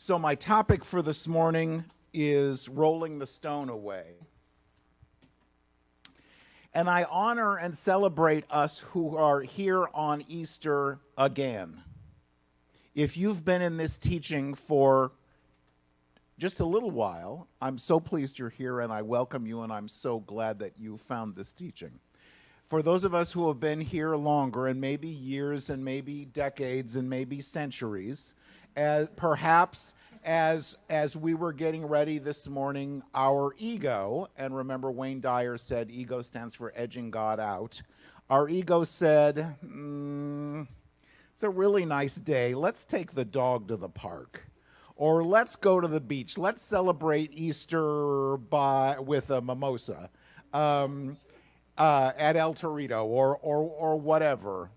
So my topic for this morning is rolling the stone away. And I honor and celebrate us who are here on Easter again. If you've been in this teaching for just a little while, I'm so pleased you're here and I welcome you, and I'm so glad that you found this teaching. For those of us who have been here longer, and maybe years and maybe decades and maybe centuries, perhaps as we were getting ready this morning, our ego, and remember Wayne Dyer said ego stands for edging God out. Our ego said, it's a really nice day. Let's take the dog to the park. Or let's go to the beach. Let's celebrate Easter with a mimosa at El Torito or whatever.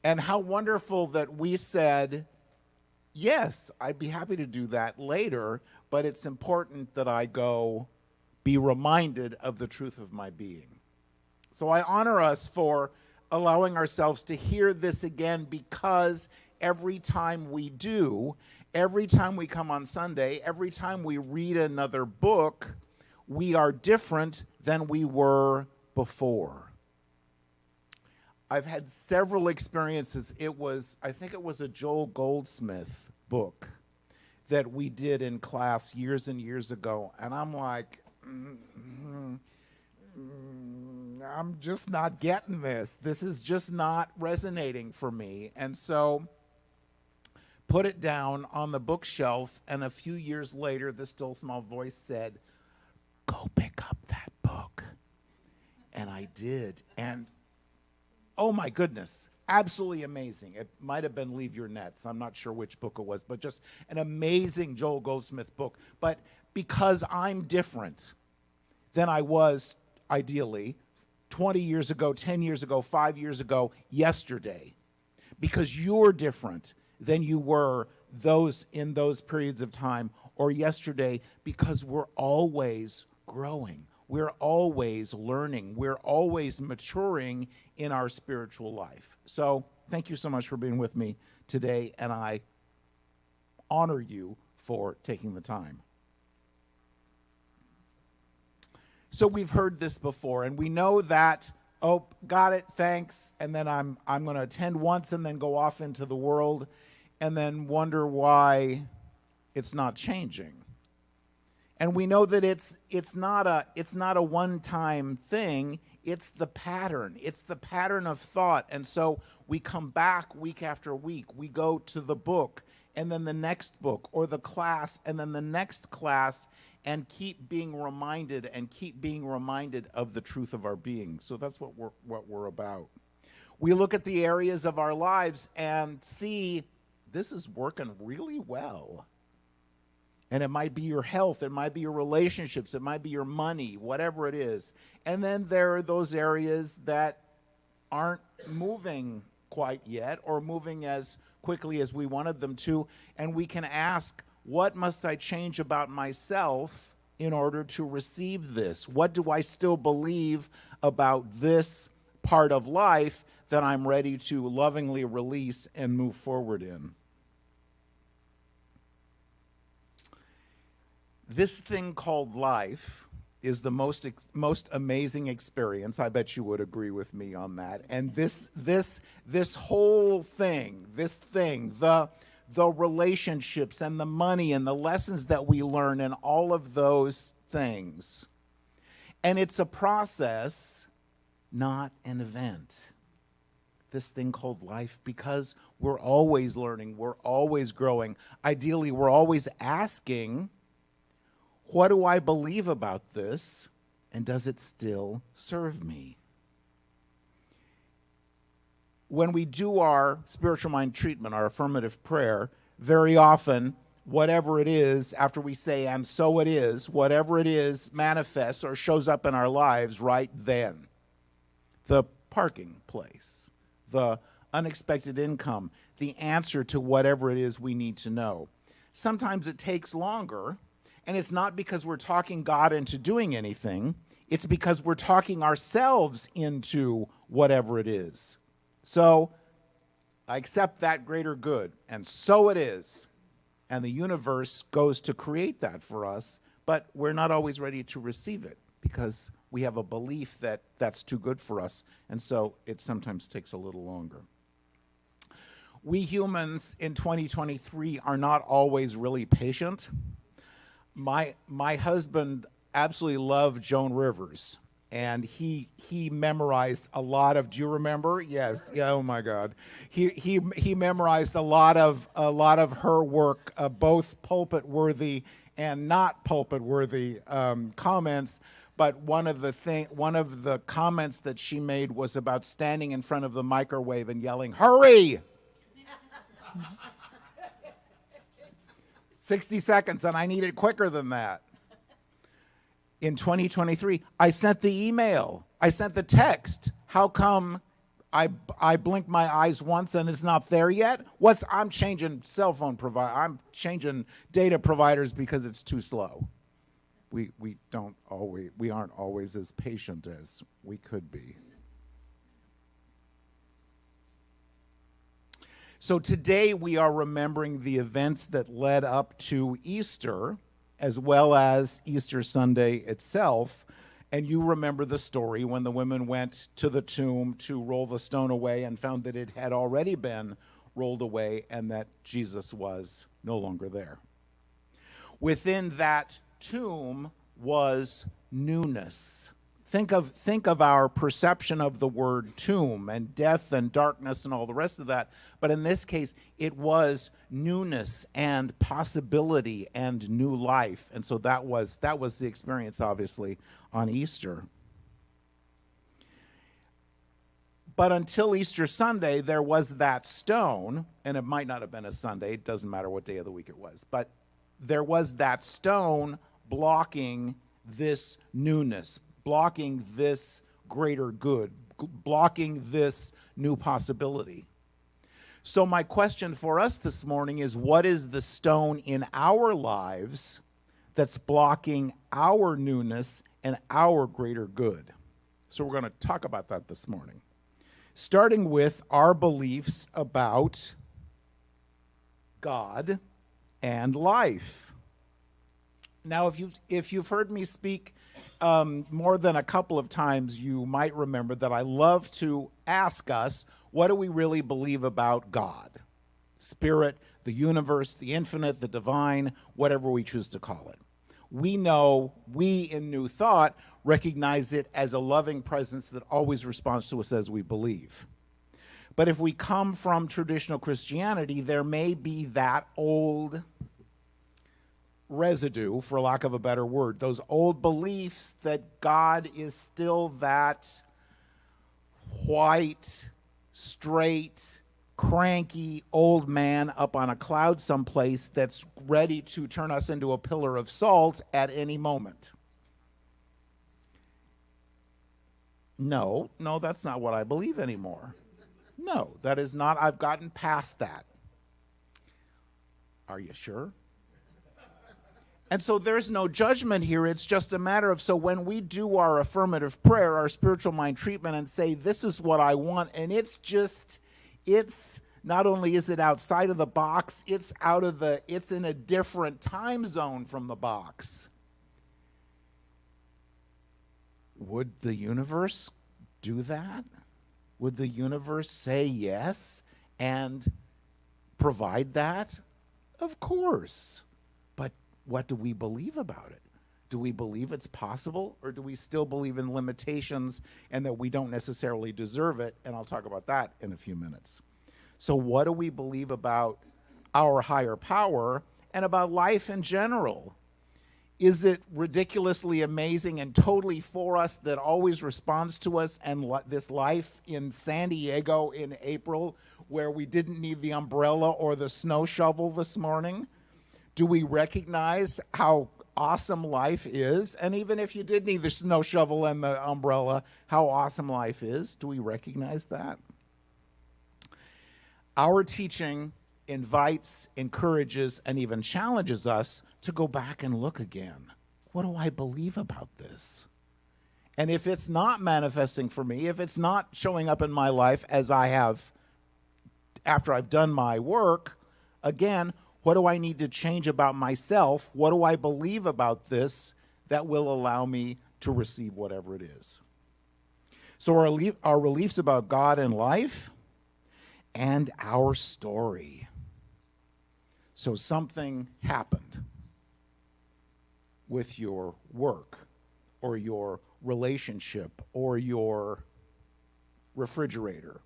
And how wonderful that we said, yes, I'd be happy to do that later, but it's important that I go be reminded of the truth of my being. So I honor us for allowing ourselves to hear this again, because every time we do, every time we come on Sunday, every time we read another book, we are different than we were before. I've had several experiences. I think it was a Joel Goldsmith book that we did in class years and years ago, and I'm like, I'm just not getting this. This is just not resonating for me. And so put it down on the bookshelf, and a few years later, the still small voice said, go pick up that book. And I did, and oh my goodness, absolutely amazing. It might have been Leave Your Nets. I'm not sure which book it was, but just an amazing Joel Goldsmith book. But because I'm different than I was, ideally, 20 years ago, 10 years ago, 5 years ago, yesterday, because you're different than you were in those periods of time or yesterday, because we're always growing. We're always learning. We're always maturing in our spiritual life. So thank you so much for being with me today, and I honor you for taking the time. So we've heard this before, and we know that, oh, got it, thanks, and then I'm going to attend once and then go off into the world and then wonder why it's not changing. And we know that it's not a one-time thing. It's the pattern. It's the pattern of thought. And so we come back week after week. We go to the book, and then the next book, or the class, and then the next class, and keep being reminded of the truth of our being. So that's what we're about. We look at the areas of our lives and see this is working really well. And it might be your health, it might be your relationships, it might be your money, whatever it is. And then there are those areas that aren't moving quite yet, or moving as quickly as we wanted them to. And we can ask, what must I change about myself in order to receive this? What do I still believe about this part of life that I'm ready to lovingly release and move forward in? This thing called life is the most amazing experience. I bet you would agree with me on that. And this whole thing, the relationships and the money and the lessons that we learn and all of those things. And it's a process, not an event. This thing called life, because we're always learning, we're always growing. Ideally, we're always asking, what do I believe about this, and does it still serve me? When we do our spiritual mind treatment, our affirmative prayer, very often, whatever it is, after we say, and so it is, whatever it is manifests or shows up in our lives right then. The parking place, the unexpected income, the answer to whatever it is we need to know. Sometimes it takes longer. And it's not because we're talking God into doing anything. It's because we're talking ourselves into whatever it is. So I accept that greater good, and so it is. And the universe goes to create that for us, but we're not always ready to receive it because we have a belief that that's too good for us, and so it sometimes takes a little longer. We humans in 2023 are not always really patient. My husband absolutely loved Joan Rivers, and he memorized a lot of. Do you remember? Yes. Yeah. Oh my God. He memorized a lot of her work, both pulpit worthy and not pulpit worthy comments. But one of the comments that she made was about standing in front of the microwave and yelling, "Hurry!" 60 seconds, and I need it quicker than that. In 2023, I sent the email. I sent the text. How come I blinked my eyes once and it's not there yet? I'm changing cell phone provider. I'm changing data providers because it's too slow. We aren't always as patient as we could be. So today we are remembering the events that led up to Easter, as well as Easter Sunday itself. And you remember the story when the women went to the tomb to roll the stone away and found that it had already been rolled away and that Jesus was no longer there. Within that tomb was newness. Think of our perception of the word tomb and death and darkness and all the rest of that. But in this case, it was newness and possibility and new life. And so that was the experience, obviously, on Easter. But until Easter Sunday, there was that stone, and it might not have been a Sunday. It doesn't matter what day of the week it was. But there was that stone blocking this newness, blocking this greater good, blocking this new possibility. So my question for us this morning is, what is the stone in our lives that's blocking our newness and our greater good? So we're going to talk about that this morning, starting with our beliefs about God and life. Now, if you've heard me speak more than a couple of times, you might remember that I love to ask us, what do we really believe about God? Spirit, the universe, the infinite, the divine, whatever we choose to call it. We in New Thought recognize it as a loving presence that always responds to us as we believe. But if we come from traditional Christianity, there may be that old residue, for lack of a better word, those old beliefs that God is still that white, straight, cranky old man up on a cloud someplace that's ready to turn us into a pillar of salt at any moment. No, that's not what I believe anymore. No, that is not. I've gotten past that. Are you sure? And so there's no judgment here. It's just a matter of, so when we do our affirmative prayer, our spiritual mind treatment, and say, this is what I want, and it's not only is it outside of the box, it's in a different time zone from the box. Would the universe do that? Would the universe say yes and provide that? Of course. But what do we believe about it? Do we believe it's possible, or do we still believe in limitations and that we don't necessarily deserve it? And I'll talk about that in a few minutes. So what do we believe about our higher power and about life in general? Is it ridiculously amazing and totally for us that always responds to us, and this life in San Diego in April where we didn't need the umbrella or the snow shovel this morning? Do we recognize how awesome life is? And even if you did need the snow shovel and the umbrella, how awesome life is? Do we recognize that? Our teaching invites, encourages, and even challenges us to go back and look again. What do I believe about this? And if it's not manifesting for me, if it's not showing up in my life as I have after I've done my work, again, What do I need to change about myself? What do I believe about this that will allow me to receive whatever it is? So our beliefs about God and life and our story. So something happened with your work or your relationship or your refrigerator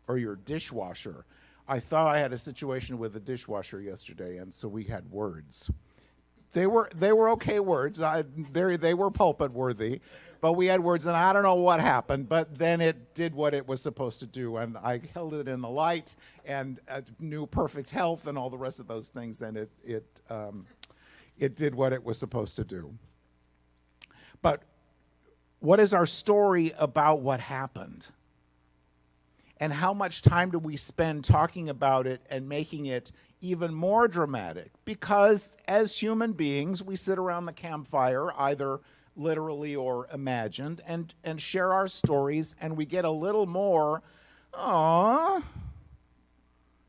or your dishwasher. I thought I had a situation with the dishwasher yesterday, and so we had words. They were okay words. They were pulpit worthy, but we had words, and I don't know what happened, but then it did what it was supposed to do, and I held it in the light and knew perfect health and all the rest of those things, and it did what it was supposed to do. But what is our story about what happened? And how much time do we spend talking about it and making it even more dramatic? Because as human beings, we sit around the campfire, either literally or imagined, and share our stories, and we get a little more,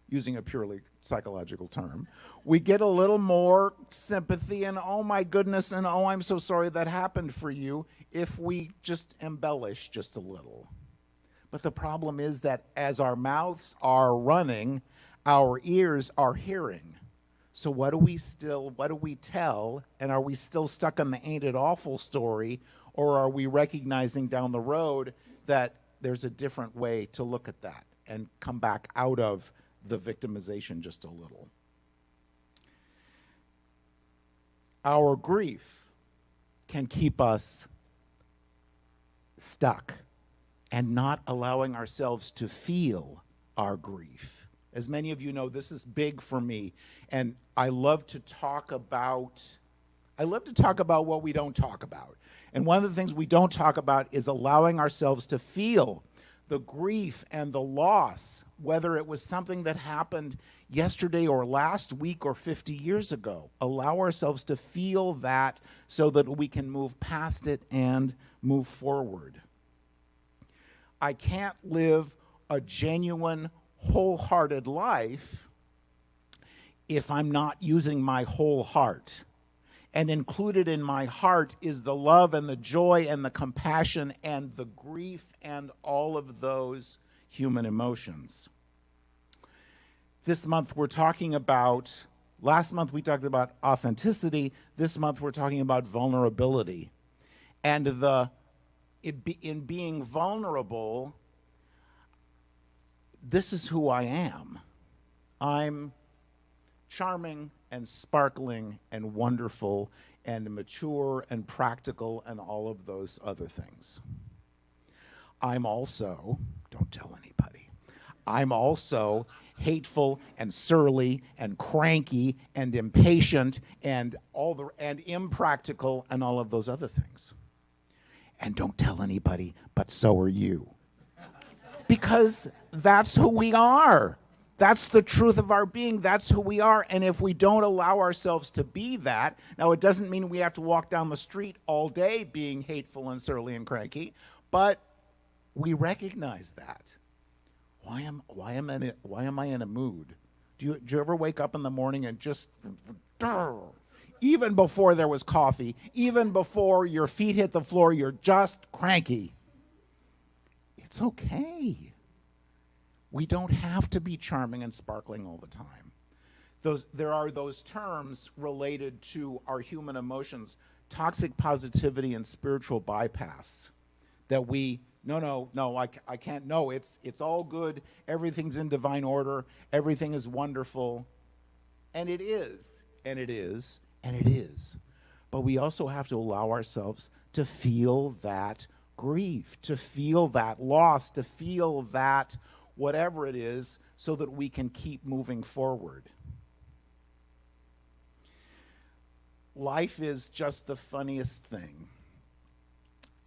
using a purely psychological term, we get a little more sympathy and, oh my goodness, and oh, I'm so sorry that happened for you, if we just embellish just a little. But the problem is that as our mouths are running, our ears are hearing. So what do we tell? And are we still stuck on the ain't it awful story? Or are we recognizing down the road that there's a different way to look at that and come back out of the victimization just a little? Our grief can keep us stuck and not allowing ourselves to feel our grief. As many of you know, this is big for me, and I love to talk about what we don't talk about. And one of the things we don't talk about is allowing ourselves to feel the grief and the loss, whether it was something that happened yesterday or last week or 50 years ago. Allow ourselves to feel that so that we can move past it and move forward. I can't live a genuine, wholehearted life if I'm not using my whole heart. And included in my heart is the love and the joy and the compassion and the grief and all of those human emotions. This month last month we talked about authenticity. This month we're talking about vulnerability. And in being vulnerable, this is who I am. I'm charming and sparkling and wonderful and mature and practical and all of those other things. I'm also, don't tell anybody, I'm also hateful and surly and cranky and impatient and impractical and all of those other things. And don't tell anybody, but so are you. Because that's who we are. That's the truth of our being. That's who we are. And if we don't allow ourselves to be that, now it doesn't mean we have to walk down the street all day being hateful and surly and cranky, but we recognize that. Why am I in a mood? Do you ever wake up in the morning and just, even before there was coffee, even before your feet hit the floor, you're just cranky? It's okay. We don't have to be charming and sparkling all the time. There are those terms related to our human emotions, toxic positivity and spiritual bypass, that I can't, no, it's all good, everything's in divine order, everything is wonderful, and it is, and it is, and it is. But we also have to allow ourselves to feel that grief, to feel that loss, to feel that whatever it is, so that we can keep moving forward. Life is just the funniest thing.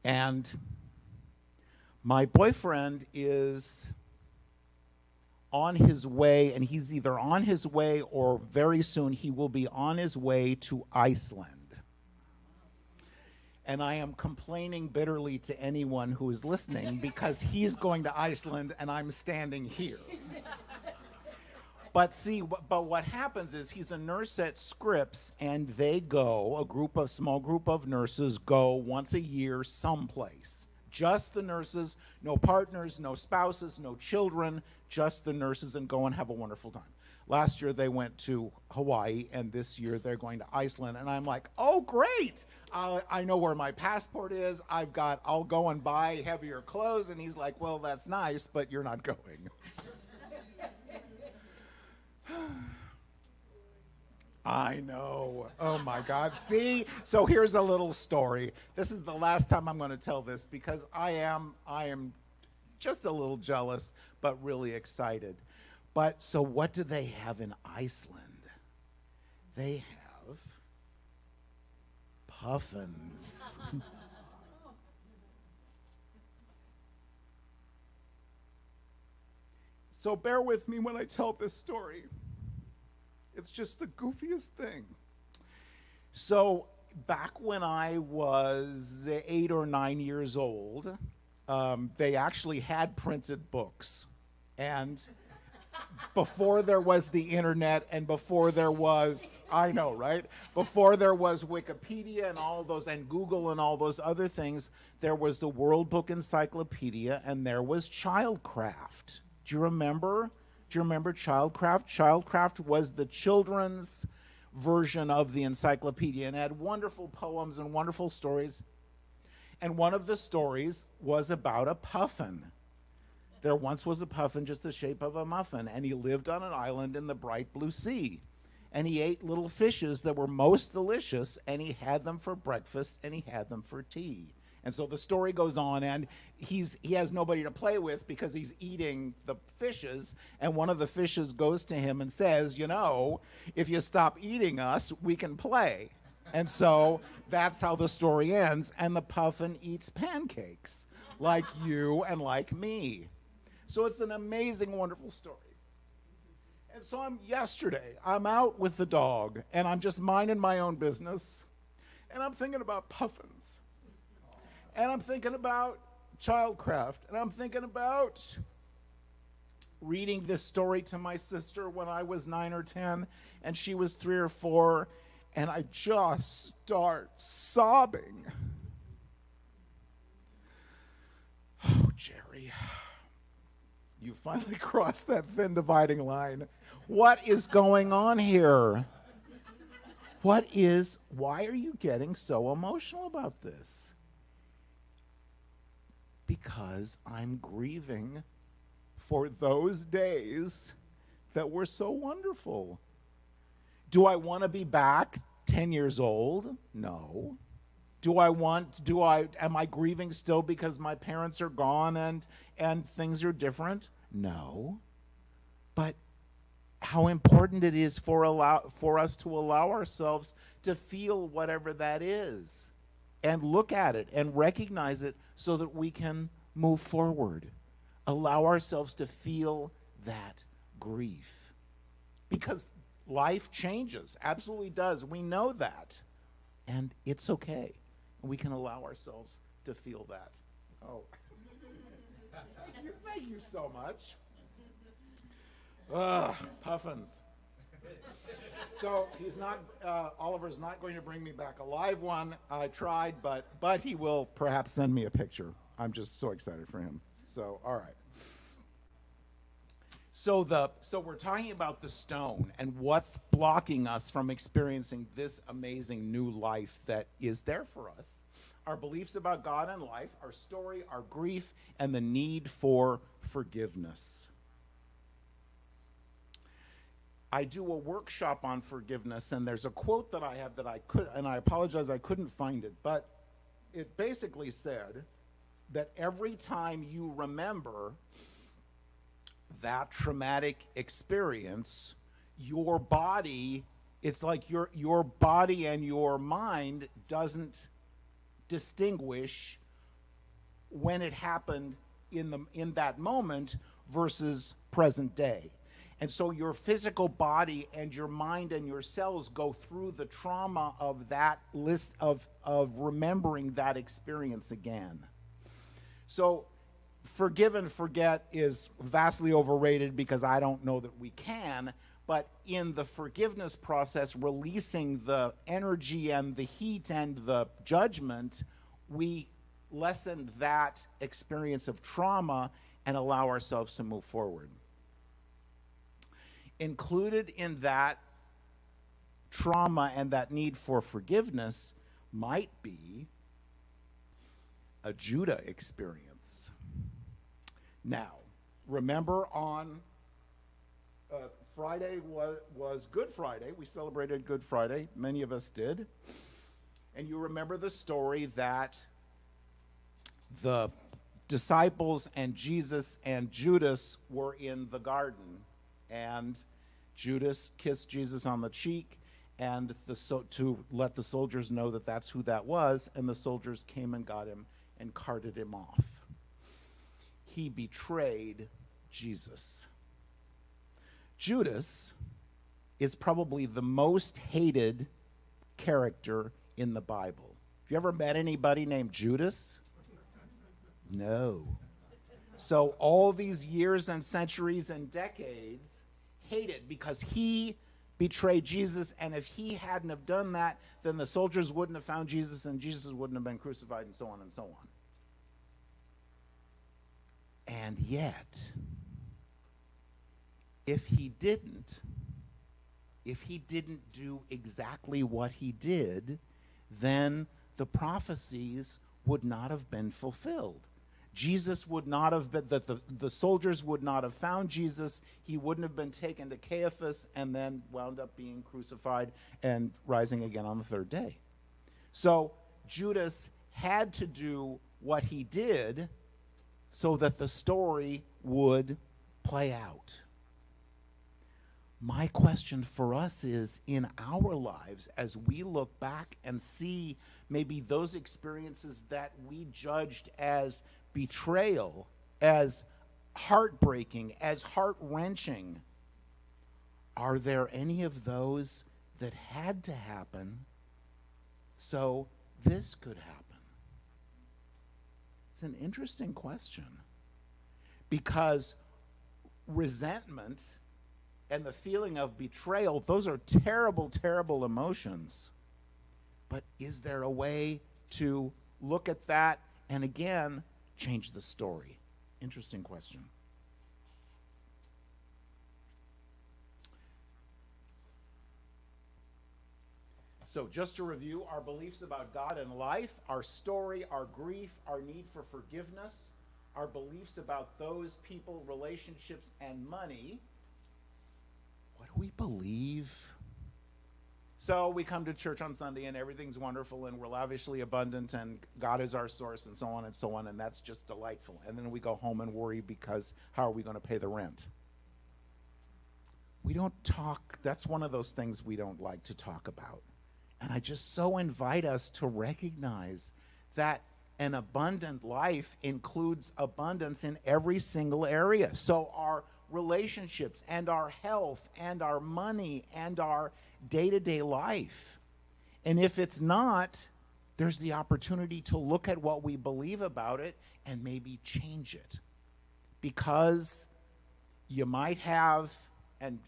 And my boyfriend is on his way, and he's either on his way or very soon he will be on his way to Iceland. And I am complaining bitterly to anyone who is listening because he's going to Iceland and I'm standing here. But see, but what happens is he's a nurse at Scripps, and they go, a small group of nurses go once a year someplace. Just the nurses, no partners, no spouses, no children, just the nurses, and go and have a wonderful time. Last year they went to Hawaii, and this year they're going to Iceland. And I'm like, oh, great. I know where my passport is. I'll go and buy heavier clothes. And he's like, well, that's nice, but you're not going. I know. Oh my God. See? So here's a little story. This is the last time I'm going to tell this because I am just a little jealous, but really excited. But so what do they have in Iceland? They have puffins. So bear with me when I tell this story. It's just the goofiest thing. So back when I was 8 or 9 years old, they actually had printed books. And before there was the internet and before there was, I know, right? Before there was Wikipedia and all those, and Google and all those other things, there was the World Book Encyclopedia and there was Childcraft. Do you remember? Do you remember Childcraft? Childcraft was the children's version of the encyclopedia and had wonderful poems and wonderful stories. And one of the stories was about a puffin. There once was a puffin just the shape of a muffin, and he lived on an island in the bright blue sea. And he ate little fishes that were most delicious, and he had them for breakfast, and he had them for tea. And so the story goes on, and he has nobody to play with because he's eating the fishes, and one of the fishes goes to him and says, you know, if you stop eating us, we can play. And so that's how the story ends, and the puffin eats pancakes, like you and like me. So it's an amazing, wonderful story. And so I'm out with the dog, and I'm just minding my own business, and I'm thinking about puffins. And I'm thinking about Childcraft, and I'm thinking about reading this story to my sister when I was 9 or 10, and she was 3 or 4, and I just start sobbing. Oh, Jerry, you finally crossed that thin dividing line. What is going on here? Why are you getting so emotional about this? Because I'm grieving for those days that were so wonderful. Do I want to be back 10 years old? No. Am I grieving still because my parents are gone and things are different? No. But how important it is for us to allow ourselves to feel whatever that is and look at it and recognize it so that we can move forward. Allow ourselves to feel that grief. Because life changes, absolutely does. We know that. And it's okay. We can allow ourselves to feel that. Oh. Thank you so much. Puffins. So Oliver's not going to bring me back a live one. I tried, but he will perhaps send me a picture. I'm just so excited for him. So, all right. So we're talking about the stone and what's blocking us from experiencing this amazing new life that is there for us. Our beliefs about God and life, our story, our grief, and the need for forgiveness. I do a workshop on forgiveness, and there's a quote that I have that I apologize I couldn't find it, but it basically said that every time you remember that traumatic experience, your body, it's like your body and your mind doesn't distinguish when it happened in that moment versus present day. And so your physical body and your mind and your cells go through the trauma of that list of remembering that experience again. So forgive and forget is vastly overrated because I don't know that we can. But in the forgiveness process, releasing the energy and the heat and the judgment, we lessen that experience of trauma and allow ourselves to move forward. Included in that trauma and that need for forgiveness might be a Judah experience. Now, remember on Friday was Good Friday. We celebrated Good Friday. Many of us did. And you remember the story that the disciples and Jesus and Judas were in the garden. And Judas kissed Jesus on the cheek and to let the soldiers know that that's who that was. And the soldiers came and got him and carted him off. He betrayed Jesus. Judas is probably the most hated character in the Bible. Have you ever met anybody named Judas? No. So all these years and centuries and decades hated because he betrayed Jesus, and if he hadn't have done that, then the soldiers wouldn't have found Jesus, and Jesus wouldn't have been crucified, and so on and so on. And yet, if he didn't do exactly what he did, then the prophecies would not have been fulfilled. Jesus would not have been, the soldiers would not have found Jesus. He wouldn't have been taken to Caiaphas and then wound up being crucified and rising again on the third day. So Judas had to do what he did so that the story would play out. My question for us is, in our lives, as we look back and see maybe those experiences that we judged as betrayal, as heartbreaking, as heart-wrenching, are there any of those that had to happen so this could happen? It's an interesting question, because resentment and the feeling of betrayal, those are terrible, terrible emotions. But is there a way to look at that and again change the story? Interesting question. So just to review, our beliefs about God and life, our story, our grief, our need for forgiveness, our beliefs about those people, relationships, and money. What do we believe? So we come to church on Sunday and everything's wonderful and we're lavishly abundant and God is our source and so on, and that's just delightful. And then we go home and worry because how are we going to pay the rent? We don't talk, that's one of those things we don't like to talk about. And I just so invite us to recognize that an abundant life includes abundance in every single area. So our relationships and our health and our money and our day-to-day life. And if it's not, there's the opportunity to look at what we believe about it and maybe change it. Because you might have, and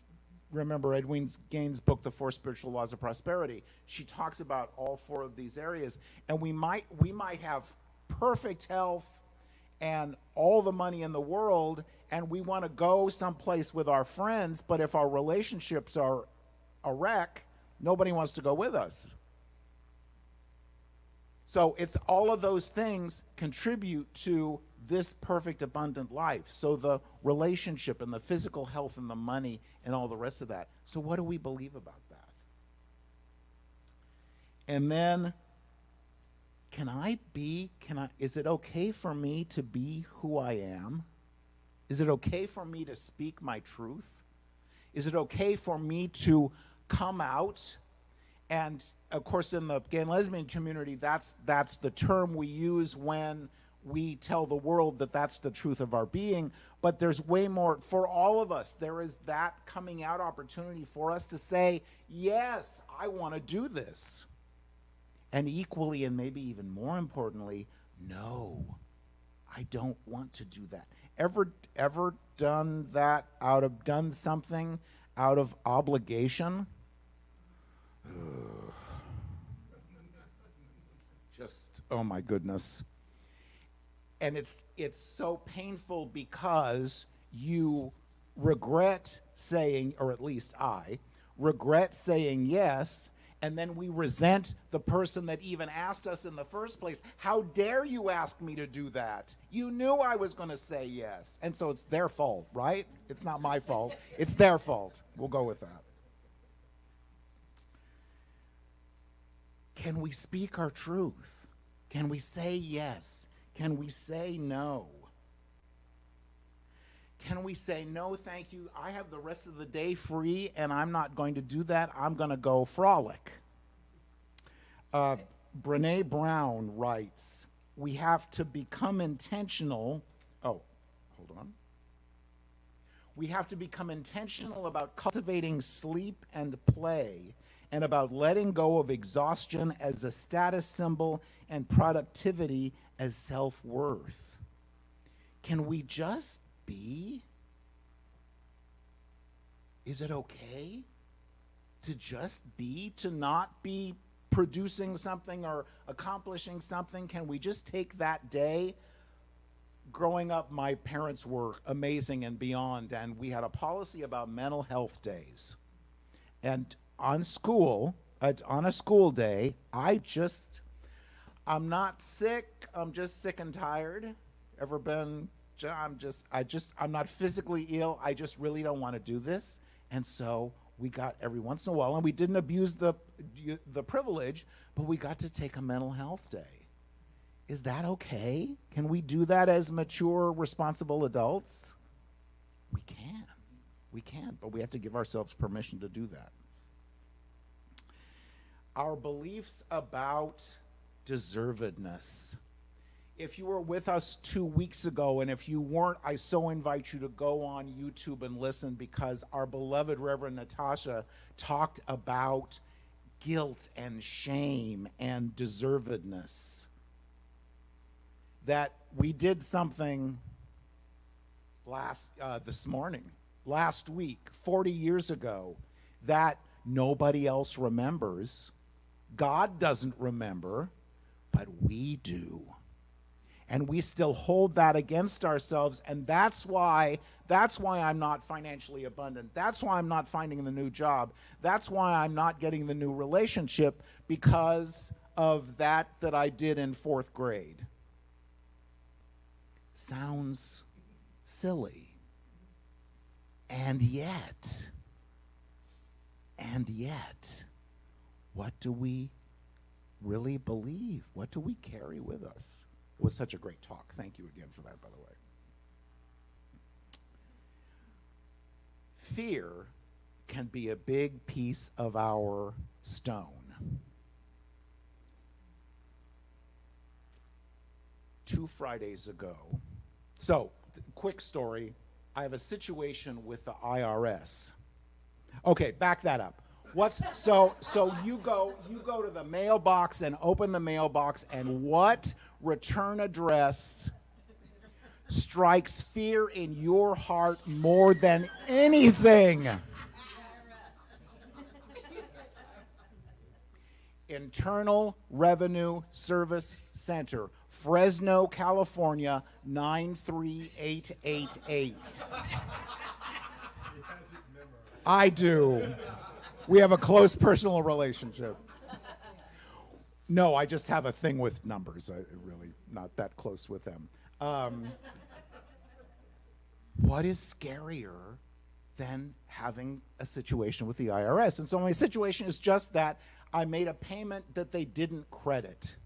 remember Edwin Gaines' book, The 4 Spiritual Laws of Prosperity, she talks about all 4 of these areas, and we might have perfect health and all the money in the world, and we want to go someplace with our friends, but if our relationships are a wreck, nobody wants to go with us. So it's all of those things contribute to this perfect abundant life. So the relationship and the physical health and the money and all the rest of that. So what do we believe about that? And then is it okay for me to be who I am? Is it okay for me to speak my truth? Is it okay for me to come out? And of course, in the gay and lesbian community, that's the term we use when we tell the world that that's the truth of our being. But there's way more for all of us. There is that coming out opportunity for us to say, yes, I want to do this. And equally, and maybe even more importantly, no, I don't want to do that. Ever done something out of obligation? Just, oh my goodness. And it's so painful because you regret saying, or at least I regret saying yes, and then we resent the person that even asked us in the first place. How dare you ask me to do that? You knew I was going to say yes. And so it's their fault, right? It's not my fault. It's their fault. We'll go with that. Can we speak our truth? Can we say yes? Can we say no? Can we say, no, thank you, I have the rest of the day free, and I'm not going to do that. I'm going to go frolic. Brene Brown writes, we have to become intentional. Oh, hold on. We have to become intentional about cultivating sleep and play, and about letting go of exhaustion as a status symbol and productivity as self-worth. Can we just be? Is it okay to just be, to not be producing something or accomplishing something? Can we just take that day? Growing up, my parents were amazing and beyond, and we had a policy about mental health days. And on a school day, I'm not sick, I'm just sick and tired. Ever been? I'm not physically ill, I just really don't want to do this. And so we got every once in a while, and we didn't abuse the privilege, but we got to take a mental health day. Is that okay? Can we do that as mature, responsible adults? We can, but we have to give ourselves permission to do that. Our beliefs about deservedness. If you were with us 2 weeks ago, and if you weren't, I so invite you to go on YouTube and listen, because our beloved Reverend Natasha talked about guilt and shame and deservedness. That we did something last week, 40 years ago, that nobody else remembers. God doesn't remember, but we do. And we still hold that against ourselves, and that's why I'm not financially abundant. That's why I'm not finding the new job. That's why I'm not getting the new relationship, because of that I did in 4th grade. Sounds silly. And yet, what do we really believe? What do we carry with us? It was such a great talk. Thank you again for that, by the way. Fear can be a big piece of our stone. 2 Fridays ago, quick story, I have a situation with the IRS. Okay, back that up. So you go to the mailbox and open the mailbox, and what return address strikes fear in your heart more than anything? Internal Revenue Service Center, Fresno, California, 93888. I do. We have a close personal relationship. No, I just have a thing with numbers. I really not that close with them. What is scarier than having a situation with the IRS? And so my situation is just that I made a payment that they didn't credit.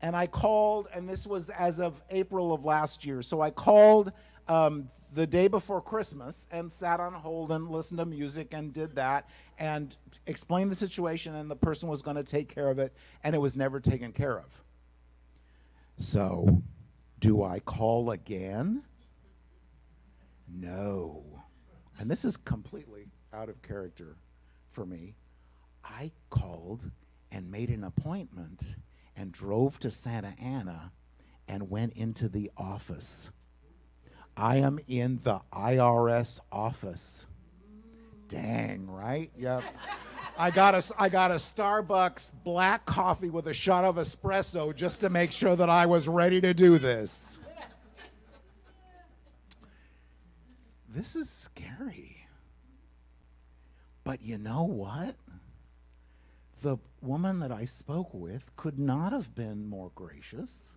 And I called, and this was as of April of last year, so I called the day before Christmas and sat on hold and listened to music and did that and explained the situation, and the person was going to take care of it, and it was never taken care of. So, do I call again? No. And this is completely out of character for me. I called and made an appointment and drove to Santa Ana and went into the office. I am in the IRS office. Dang, right? Yep. I got a Starbucks black coffee with a shot of espresso just to make sure that I was ready to do this. This is scary. But you know what? The woman that I spoke with could not have been more gracious.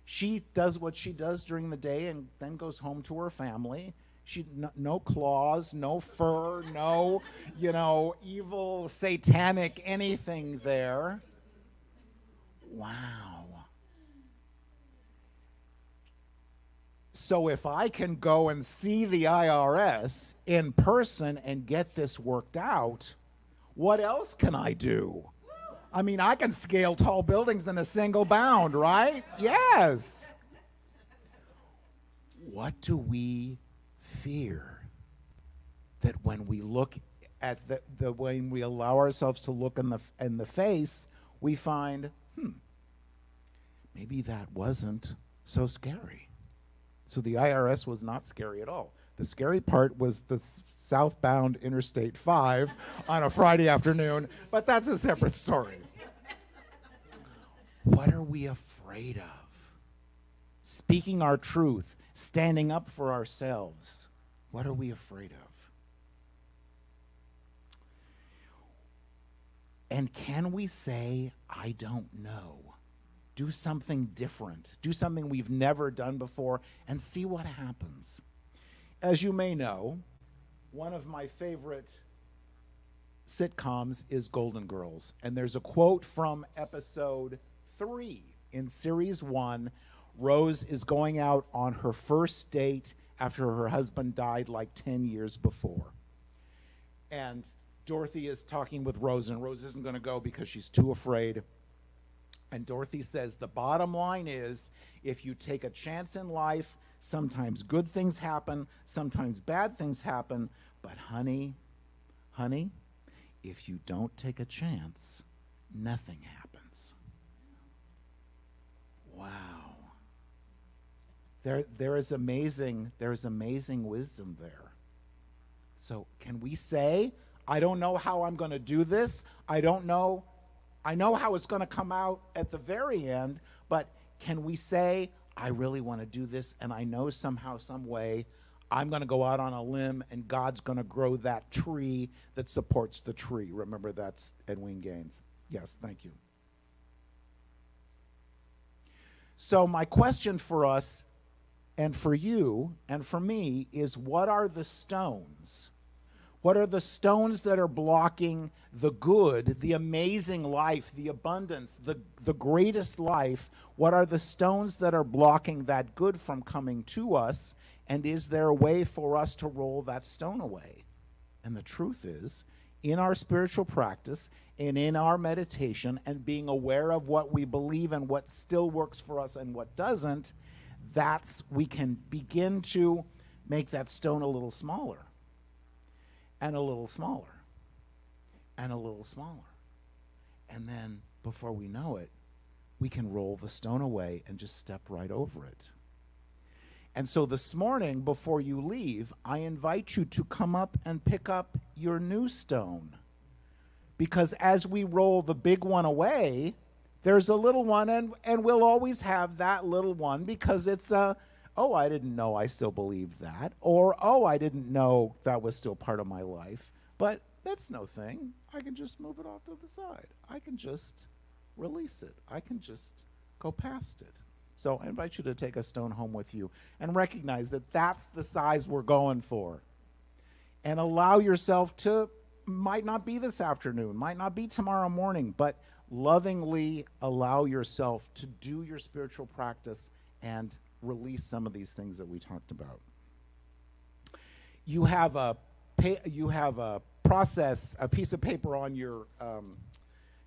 She does what she does during the day and then goes home to her family. No claws, no fur, no, evil, satanic anything there. Wow. So if I can go and see the IRS in person and get this worked out, what else can I do? I mean, I can scale tall buildings in a single bound, right? Yes. What do we fear? That when we look at when we allow ourselves to look in the face, we find, maybe that wasn't so scary. So the IRS was not scary at all. The scary part was the southbound Interstate 5 on a Friday afternoon, but that's a separate story. What are we afraid of? Speaking our truth, standing up for ourselves. What are we afraid of? And can we say, I don't know? Do something different. Do something we've never done before and see what happens. As you may know, one of my favorite sitcoms is Golden Girls. And there's a quote from episode 3 in series 1. Rose is going out on her first date after her husband died like 10 years before. And Dorothy is talking with Rose, and Rose isn't going to go because she's too afraid. And Dorothy says, the bottom line is, if you take a chance in life, sometimes good things happen, sometimes bad things happen, but honey, if you don't take a chance, nothing happens. Wow. There is amazing wisdom there. So can we say, I don't know how I'm going to do this. I know how it's going to come out at the very end, but can we say, I really want to do this, and I know somehow, some way, I'm going to go out on a limb, and God's going to grow that tree that supports the tree. Remember, that's Edwin Gaines. Yes, thank you. So my question for us and for you and for me is, what are the stones? What are the stones that are blocking the good, the amazing life, the abundance, the greatest life? What are the stones that are blocking that good from coming to us? And is there a way for us to roll that stone away? And the truth is, in our spiritual practice and in our meditation and being aware of what we believe and what still works for us and what doesn't, we can begin to make that stone a little smaller. And a little smaller, and a little smaller. And then, before we know it, we can roll the stone away and just step right over it. And so this morning, before you leave, I invite you to come up and pick up your new stone. Because as we roll the big one away, there's a little one, and we'll always have that little one because it's oh, I didn't know I still believed that. Or, oh, I didn't know that was still part of my life. But that's no thing. I can just move it off to the side. I can just release it. I can just go past it. So I invite you to take a stone home with you and recognize that that's the size we're going for. And allow yourself to, might not be this afternoon, might not be tomorrow morning, but lovingly allow yourself to do your spiritual practice and release some of these things that we talked about. You have a process, a piece of paper on your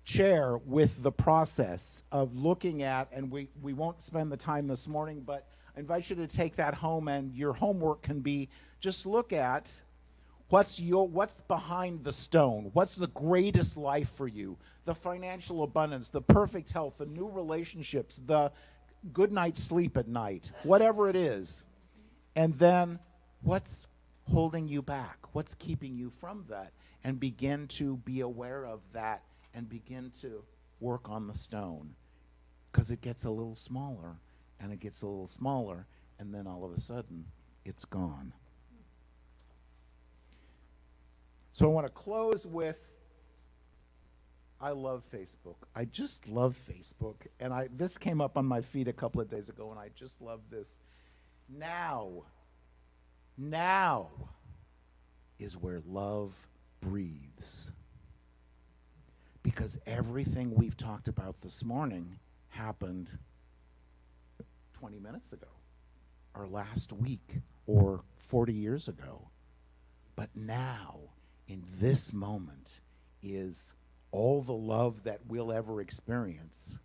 chair with the process of looking at, and we won't spend the time this morning, but I invite you to take that home, and your homework can be just look at what's behind the stone. What's the greatest life for you? The financial abundance, the perfect health, the new relationships, the good night's sleep at night, whatever it is. And then what's holding you back? What's keeping you from that? And begin to be aware of that and begin to work on the stone, because it gets a little smaller and it gets a little smaller, and then all of a sudden it's gone. So I want to close with, I love Facebook. I just love Facebook. And this came up on my feed a couple of days ago, and I just love this. Now is where love breathes. Because everything we've talked about this morning happened 20 minutes ago, or last week, or 40 years ago. But now, in this moment, is all the love that we'll ever experience.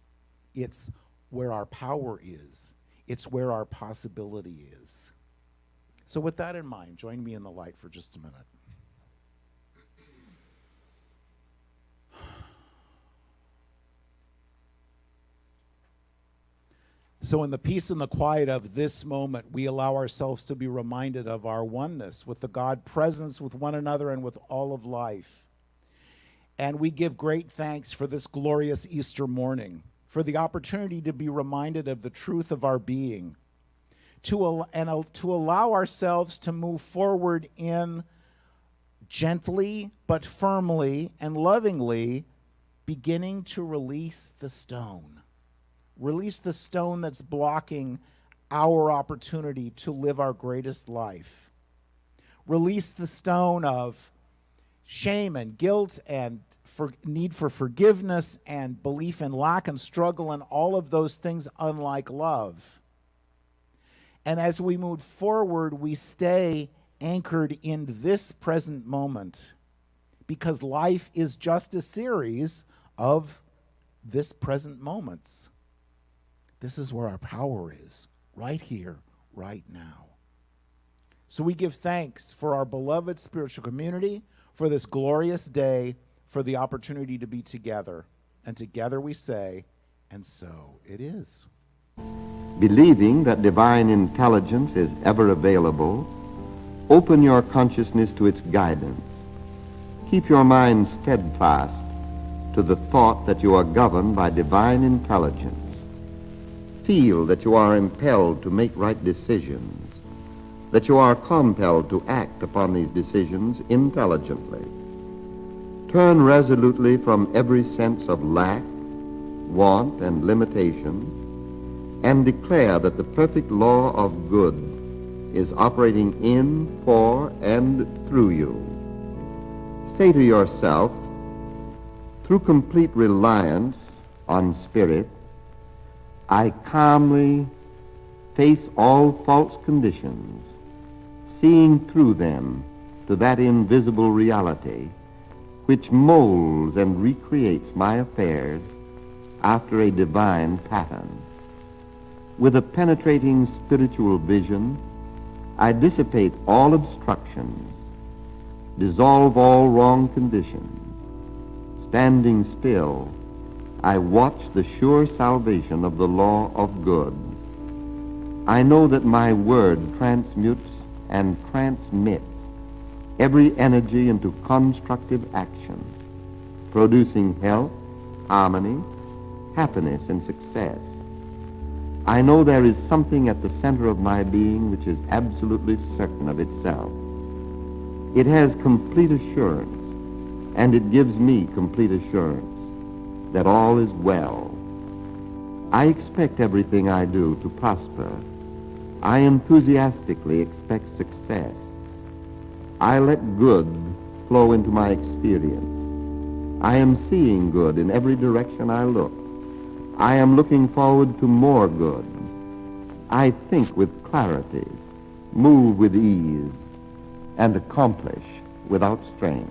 It's where our power is. It's where our possibility is. So with that in mind, join me in the light for just a minute. So in the peace and the quiet of this moment, we allow ourselves to be reminded of our oneness with the God presence, with one another, and with all of life. And we give great thanks for this glorious Easter morning, for the opportunity to be reminded of the truth of our being, to allow ourselves to move forward in gently but firmly and lovingly, beginning to release the stone. Release the stone that's blocking our opportunity to live our greatest life. Release the stone of shame and guilt and need for forgiveness and belief in lack and struggle and all of those things unlike love. And as we move forward, we stay anchored in this present moment, because life is just a series of this present moments. This is where our power is, right here, right now. So we give thanks for our beloved spiritual community, for this glorious day, for the opportunity to be together. And together we say, and so it is. Believing that divine intelligence is ever available, open your consciousness to its guidance. Keep your mind steadfast to the thought that you are governed by divine intelligence. Feel that you are impelled to make right decisions, that you are compelled to act upon these decisions intelligently. Turn resolutely from every sense of lack, want, and limitation, and declare that the perfect law of good is operating in, for, and through you. Say to yourself, through complete reliance on Spirit, I calmly face all false conditions, seeing through them to that invisible reality which molds and recreates my affairs after a divine pattern. With a penetrating spiritual vision, I dissipate all obstructions, dissolve all wrong conditions. Standing still, I watch the sure salvation of the law of good. I know that my word transmutes and transmits every energy into constructive action, producing health, harmony, happiness, and success. I know there is something at the center of my being which is absolutely certain of itself. It has complete assurance, and it gives me complete assurance that all is well. I expect everything I do to prosper. I enthusiastically expect success. I let good flow into my experience. I am seeing good in every direction I look. I am looking forward to more good. I think with clarity, move with ease, and accomplish without strain.